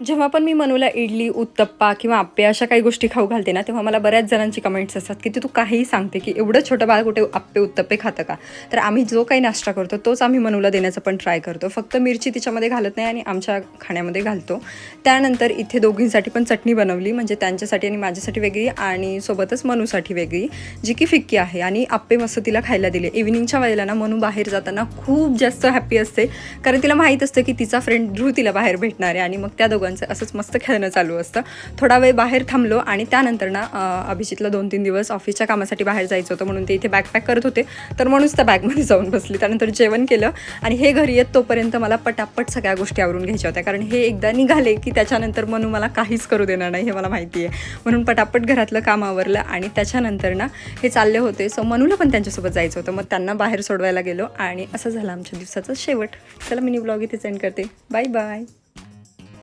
जेव्हा पण मी मनूला इडली, उत्तप्पा किंवा आप्पे अशा काही गोष्टी खाऊ घालते ना, तेव्हा मला बऱ्याच जणांची कमेंट्स असतात की तू काहीही सांगते की एवढं छोटं बाळ कुठे आप्पे उत्तप्पे खातं का. तर आम्ही जो काही नाश्ता करतो तोच आम्ही मनूला देण्याचा पण ट्राय करतो. फक्त मिरची तिच्यामध्ये घालत नाही आणि आमच्या खाण्यामध्ये घालतो. त्यानंतर इथे दोघींसाठी पण चटणी बनवली, म्हणजे त्यांच्यासाठी आणि माझ्यासाठी वेगळी आणि सोबतच मनूसाठी वेगळी, जी की फिक्की आहे. आणि आप्पे मस्त तिला खायला दिले. इव्हिनिंगच्या वेळेला ना मनू बाहेर जाताना खूप जास्त हॅप्पी असते, कारण तिला माहीत असतं की तिचा फ्रेंड ध्रुव तिला बाहेर भेटणार आहे आणि मग त्या दोघांचं असंच मस्त खेळणं चालू असतं. थोडा वेळ बाहेर थांबलो आणि त्यानंतर ना अभिजितला 2-3 दिवस ऑफिसच्या कामासाठी बाहेर जायचं होतं, म्हणून ते इथे बॅग पॅक करत होते. तर म्हणूनच त्या बॅगमध्ये जाऊन बसली. त्यानंतर जेवण केलं आणि हे घरी येत तोपर्यंत मला पटापट सगळ्या गोष्टी आवरून घ्यायच्या होत्या, कारण हे एकदा निघाले की त्याच्यानंतर मनू मला काहीच करू देणार नाही हे मला माहिती आहे. म्हणून पटापट घरातलं काम आवरलं आणि त्याच्यानंतर ना हे चालले होते. सो मनूला पण त्यांच्यासोबत जायचं होतं, मग त्यांना बाहेर सोडवायला गेलो आणि असं झालं आमच्या दिवसाचं शेवट. चला मिनी ब्लॉग इथे सेंड करते. Bye bye.